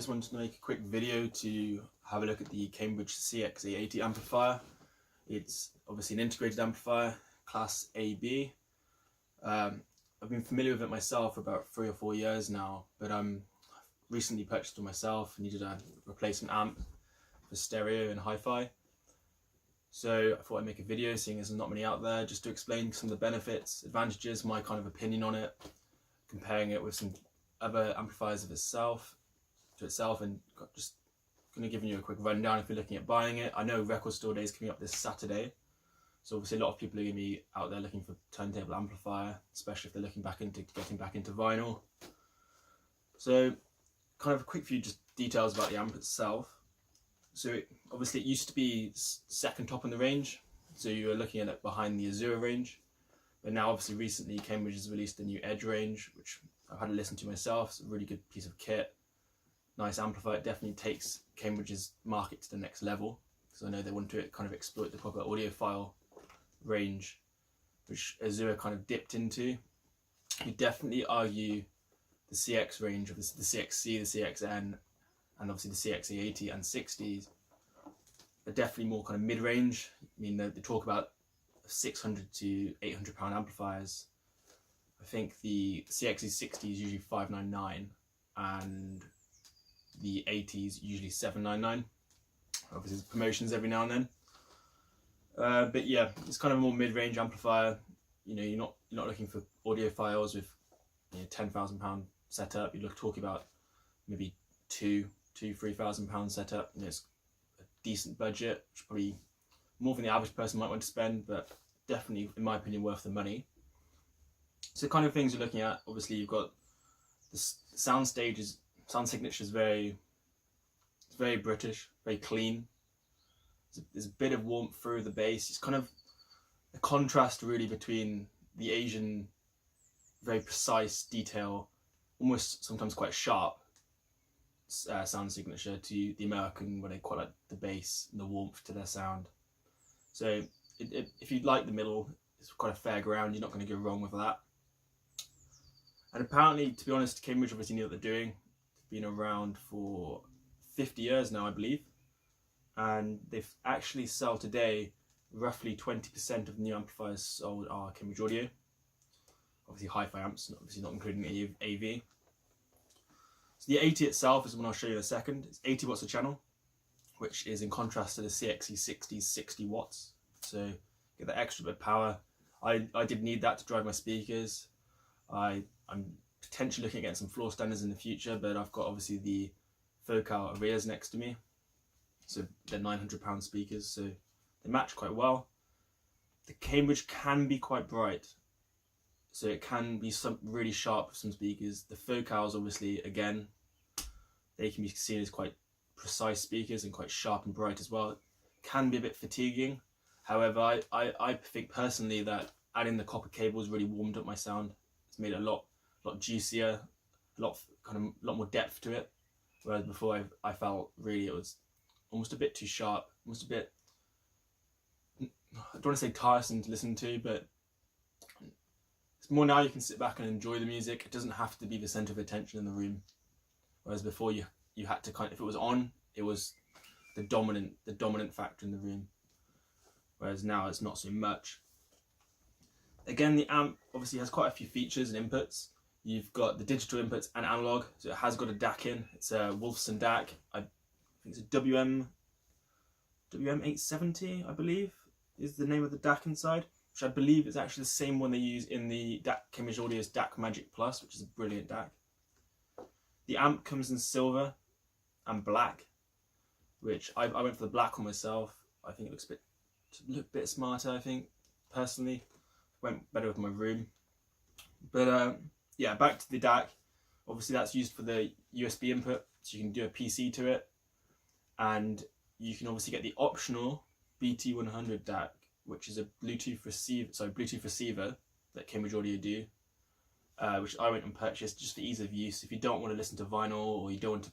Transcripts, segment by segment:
just wanted to make a quick video to have a look at the Cambridge CXA80 amplifier. It's obviously an integrated amplifier, class AB. I've been familiar with it myself for about 3 or 4 years now, but recently purchased it myself and needed a replacement amp for stereo and hi-fi. So I thought I'd make a video, seeing as there's not many out there, just to explain some of the benefits, advantages, my kind of opinion on it, comparing it with some other amplifiers of itself, and just going to give you a quick rundown if you're looking at buying it. I know Record Store Day is coming up this Saturday, so obviously a lot of people are going to be out there looking for turntable amplifier, especially if they're looking back into getting back into vinyl. So kind of a quick few just details about the amp itself. So obviously it used to be second top in the range, so you were looking at it behind the Azure range, but now obviously recently Cambridge has released the new Edge range, which I've had to listen to myself. It's a really good piece of kit, nice amplifier. It definitely takes Cambridge's market to the next level, because I know they want to kind of exploit the proper audiophile range, which Azure kind of dipped into. You definitely argue the CX range of the CXC, the CXN, and obviously the CXA80 and 60s are definitely more kind of mid-range. I mean, they talk about 600 to 800 pound amplifiers. I think the CXA60 is usually 599 and the 80s usually 799. Obviously there's promotions every now and then. But yeah, it's kind of a more mid-range amplifier. You know, you're not looking for audiophiles with, you know, £10,000 setup. You're talking about maybe £3,000 setup. You know, it's a decent budget, which is probably more than the average person might want to spend, but definitely, in my opinion, worth the money. So the kind of things you're looking at, obviously you've got the sound signature is very British, very clean. There's a bit of warmth through the bass. It's kind of a contrast really between the Asian, very precise detail, almost sometimes quite sharp sound signature, to the American, where they quite like the bass and the warmth to their sound. So if you like the middle, it's quite a fair ground. You're not going to go wrong with that. And apparently, to be honest, Cambridge obviously know what they're doing. They've been around for 50 years now, I believe. And they've actually sell today roughly 20% of the new amplifiers sold are Cambridge Audio. Obviously hi-fi amps, obviously not including AV. So the 80 itself is the one I'll show you in a second. It's 80 watts a channel, which is in contrast to the CXA60's 60 watts. So get that extra bit of power. I did need that to drive my speakers. I'm potentially looking at getting some floor standards in the future, but I've got obviously the Focal Arias next to me. So they're £900 speakers, so they match quite well. The Cambridge can be quite bright, so it can be some really sharp with some speakers. The Focals, obviously, again, they can be seen as quite precise speakers and quite sharp and bright as well. It can be a bit fatiguing. However, I think personally that adding the copper cables really warmed up my sound. It's made it a lot juicier, a lot more depth to it. Whereas before I felt really it was almost a bit too sharp, almost a bit, I don't want to say tiresome to listen to, but it's more now you can sit back and enjoy the music. It doesn't have to be the centre of attention in the room. Whereas before you had to if it was on, it was the dominant factor in the room. Whereas now it's not so much. Again, the amp obviously has quite a few features and inputs. You've got the digital inputs and analog, so it has got a DAC in. It's a Wolfson DAC. I think it's a WM870, I believe, is the name of the DAC inside, which I believe is actually the same one they use in the Cambridge Audio's DAC Magic Plus, which is a brilliant DAC. The amp comes in silver and black, which I went for the black one myself. I think it looks a bit smarter, I think, personally. Went better with my room. But yeah, back to the DAC. Obviously that's used for the USB input, so you can do a PC to it. And you can obviously get the optional BT100 DAC, which is a Bluetooth receiver that Cambridge Audio do, which I went and purchased just for ease of use. If you don't want to listen to vinyl, or you don't want to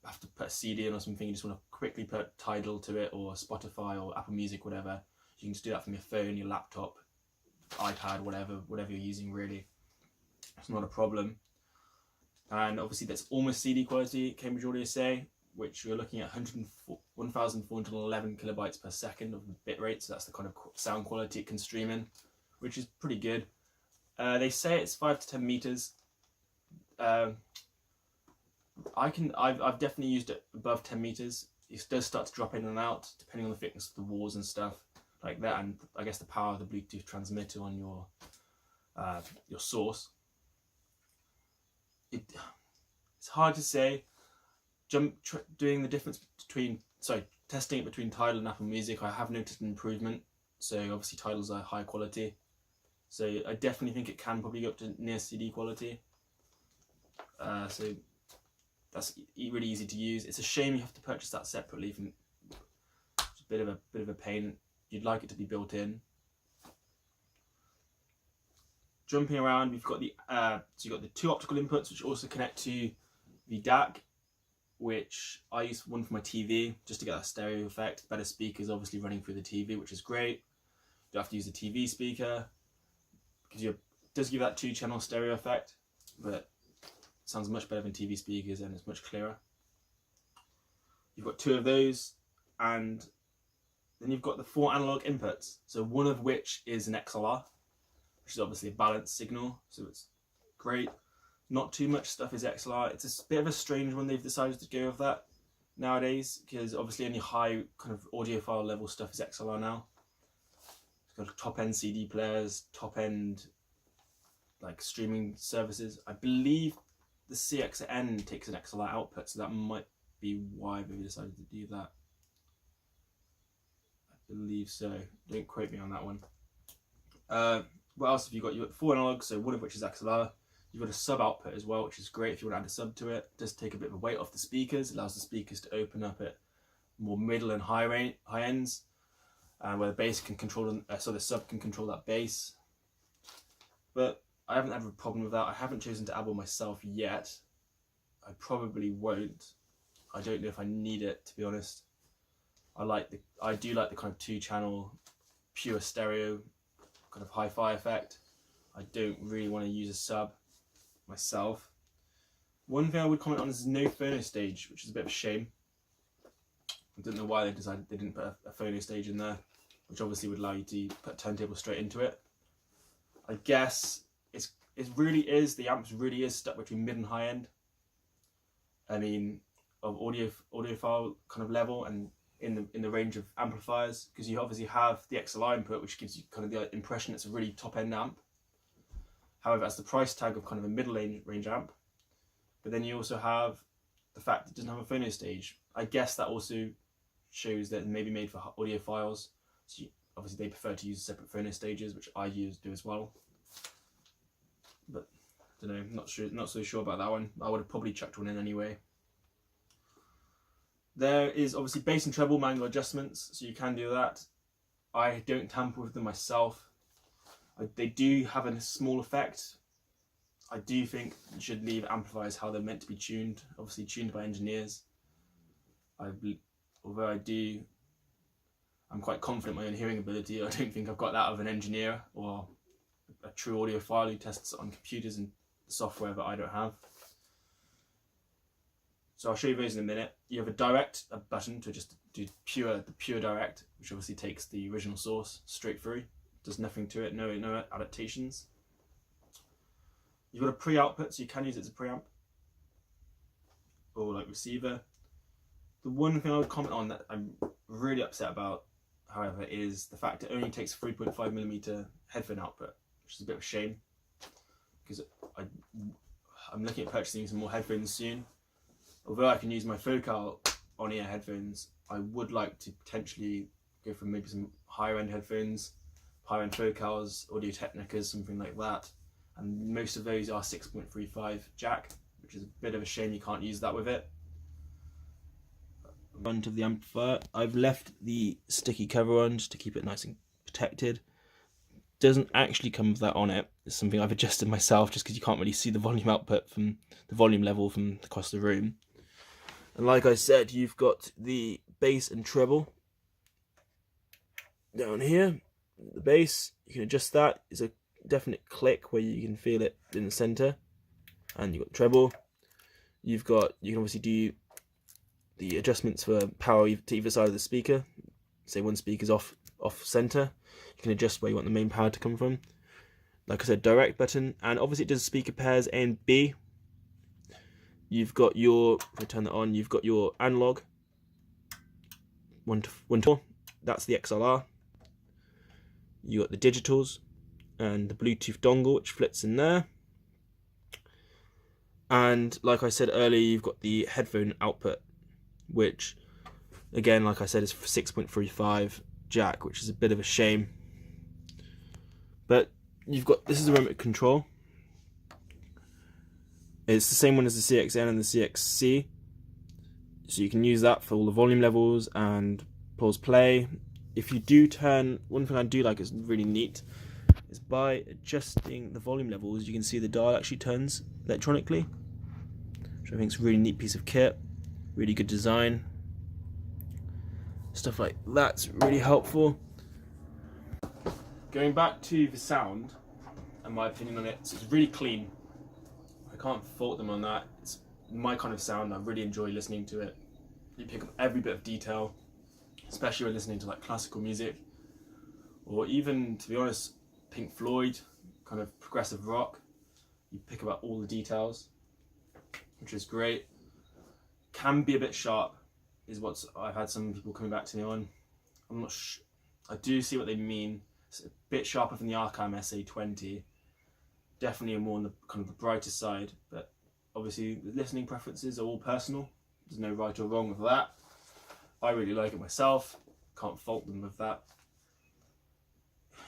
have to put a CD in or something, you just want to quickly put Tidal to it, or Spotify or Apple Music, whatever, you can just do that from your phone, your laptop, iPad, whatever you're using really. It's not a problem. and obviously that's almost CD quality, Cambridge Audio say, which we're looking at 1,411 kilobytes per second of bit rate, so that's the kind of sound quality it can stream in, which is pretty good. They say it's 5 to 10 meters. I've definitely used it above 10 meters. It does start to drop in and out depending on the thickness of the walls and stuff like that, and I guess the power of the Bluetooth transmitter on your source. It's hard to say. Doing the difference between, testing it between Tidal and Apple Music, I have noticed an improvement. So obviously Tidal's are high quality. So I definitely think it can probably go up to near CD quality. So that's really easy to use. It's a shame you have to purchase that separately. It's a bit of a pain. You'd like it to be built in. Jumping around, we've got the so you've got the 2 optical inputs, which also connect to the DAC, which I use one for my TV just to get that stereo effect. Better speakers obviously running through the TV, which is great. You don't have to use a TV speaker because it does give that 2-channel stereo effect, but it sounds much better than TV speakers and it's much clearer. You've got 2 of those, and then you've got the 4 analog inputs. So one of which is an XLR, which is obviously a balanced signal, so it's great. Not too much stuff is XLR. It's a bit of a strange one they've decided to go with that nowadays, because obviously only high kind of audiophile level stuff is XLR now. It's got top end CD players, top end like streaming services. I believe the CXA80 takes an XLR output, so that might be why they decided to do that. I believe so. Don't quote me on that one. What else have you got? You've got 4 analogs, so one of which is XLR. You've got a sub output as well, which is great if you want to add a sub to it. It does take a bit of a weight off the speakers, allows the speakers to open up at more middle and high ends, where the bass can control, so the sub can control that bass. But I haven't had a problem with that. I haven't chosen to add one myself yet. I probably won't. I don't know if I need it, to be honest. I do like the kind of 2-channel pure stereo kind of hi-fi effect. I don't really want to use a sub myself. One thing I would comment on is no phono stage, which is a bit of a shame. I don't know why they decided they didn't put a phono stage in there, which obviously would allow you to put a turntable straight into it. I guess the amps really is stuck between mid and high end. I mean, of audiophile kind of level and in the range of amplifiers, because you obviously have the XLR input, which gives you kind of the impression it's a really top end amp. However, that's the price tag of kind of a middle range amp. But then you also have the fact that it doesn't have a phono stage. I guess that also shows that it may be made for audiophiles. So obviously they prefer to use separate phono stages, which I do as well. But I don't know, not so sure about that one. I would have probably chucked one in anyway. There is obviously bass and treble manual adjustments, so you can do that. I don't tamper with them myself. They do have a small effect. I do think you should leave amplifiers how they're meant to be tuned, obviously tuned by engineers. Although I'm quite confident in my own hearing ability, I don't think I've got that of an engineer or a true audiophile who tests it on computers and software that I don't have. So I'll show you those in a minute. You have a button to just do the pure direct, which obviously takes the original source straight through. Does nothing to it, no adaptations. You've got a pre-output, so you can use it as a preamp or like receiver. The one thing I would comment on that I'm really upset about, however, is the fact it only takes 3.5mm headphone output, which is a bit of a shame, because I'm looking at purchasing some more headphones soon. Although I can use my Focal on-ear headphones, I would like to potentially go for maybe some higher end headphones, higher end Focals, Audio Technicas, something like that. And most of those are 6.35 jack, which is a bit of a shame you can't use that with it. Front of the amplifier, I've left the sticky cover on just to keep it nice and protected. Doesn't actually come with that on it. It's something I've adjusted myself just because you can't really see the volume output from the volume level from across the room. And like I said, you've got the bass and treble down here. The bass, you can adjust that. It's a definite click where you can feel it in the center. And you've got the treble. you can obviously do the adjustments for power to either side of the speaker. Say one speaker's off center, you can adjust where you want the main power to come from. Like I said, direct button, and obviously it does speaker pairs A and B. You've got your, if I turn that on, you've got your analog 1 to 4. That's the XLR. You got the digitals and the Bluetooth dongle, which fits in there. And like I said earlier, you've got the headphone output, which again, like I said, is 6.35 jack, which is a bit of a shame. But you've got, this is a remote control. It's the same one as the CXN and the CXC, so you can use that for all the volume levels and pause play. If you do turn, one thing I do like is really neat, is by adjusting the volume levels, you can see the dial actually turns electronically, which I think is a really neat piece of kit, really good design. Stuff like that's really helpful. Going back to the sound and my opinion on it, so it's really clean. I can't fault them on that. It's my kind of sound. I really enjoy listening to it. You pick up every bit of detail, especially when listening to like classical music, or even, to be honest, Pink Floyd, kind of progressive rock. You pick up all the details, which is great. Can be a bit sharp, is what I've had some people coming back to me on. I'm not I do see what they mean. It's a bit sharper than the Arcam SA80. Definitely more on the kind of the brighter side, but obviously the listening preferences are all personal. There's no right or wrong with that. I really like it myself. Can't fault them with that.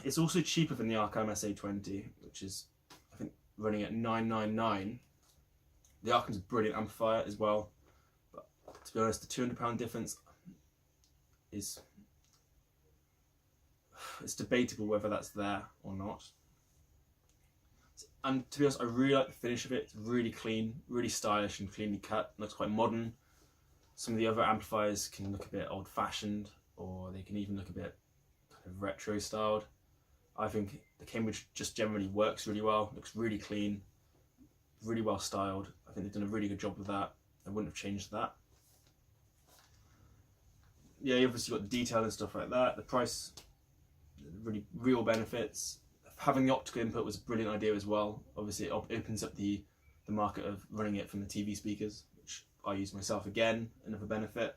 It's also cheaper than the Arcam SA20, which is, I think, running at $999. The Arcam's a brilliant amplifier as well, but to be honest, the £200 difference is, it's debatable whether that's there or not. And to be honest, I really like the finish of it. It's really clean, really stylish and cleanly cut. It looks quite modern. Some of the other amplifiers can look a bit old-fashioned, or they can even look a bit kind of retro-styled. I think the Cambridge just generally works really well. Looks really clean, really well styled. I think they've done a really good job with that. I wouldn't have changed that. Yeah, you obviously got the detail and stuff like that. The price, really real benefits. Having the optical input was a brilliant idea as well. Obviously it opens up the market of running it from the TV speakers, which I use myself again, another benefit.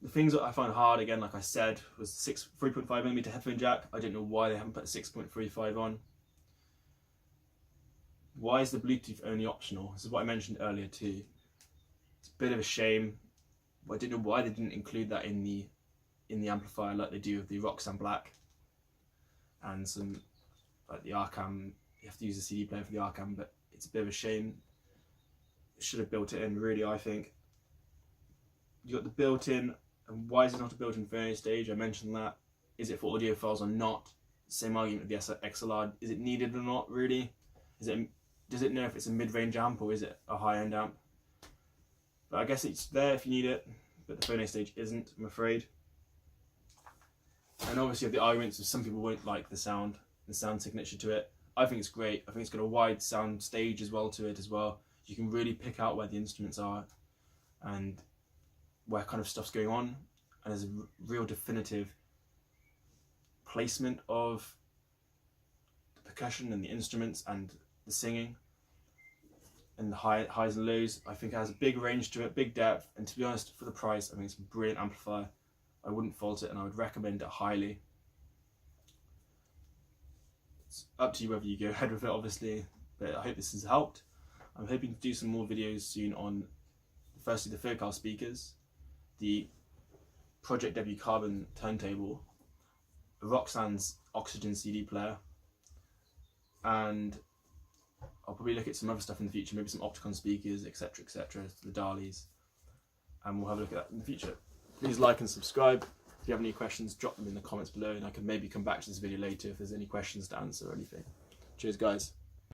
The things that I find hard, again, like I said, was 3.5mm headphone jack. I don't know why they haven't put a 6.35 on. Why is the Bluetooth only optional? This is what I mentioned earlier too. It's a bit of a shame. I don't know why they didn't include that in the amplifier like they do with the Roxanne Black and some, like the Arcam. You have to use a CD player for the Arcam, but it's a bit of a shame. Should have built it in, really, I think. You got the built-in, and why is it not a built-in phono stage? I mentioned that. Is it for audiophiles or not? Same argument with the XLR. Is it needed or not, really? Does it know if it's a mid-range amp or is it a high-end amp? But I guess it's there if you need it, but the phono stage isn't, I'm afraid. And obviously the arguments of some people won't like the sound signature to it. I think it's great. I think it's got a wide sound stage as well to it as well. You can really pick out where the instruments are and where kind of stuff's going on. And there's a real definitive placement of the percussion and the instruments and the singing and the highs and lows. I think it has a big range to it, big depth, and to be honest, for the price, I think it's a brilliant amplifier. I wouldn't fault it and I would recommend it highly. It's up to you whether you go ahead with it, obviously, but I hope this has helped. I'm hoping to do some more videos soon on, firstly, the Focal speakers, the Project W Carbon turntable, Roxanne's Oxygen CD player, and I'll probably look at some other stuff in the future, maybe some Optical speakers, etc, the Dalis, and we'll have a look at that in the future. Please like and subscribe. If you have any questions, drop them in the comments below and I can maybe come back to this video later if there's any questions to answer or anything. Cheers guys.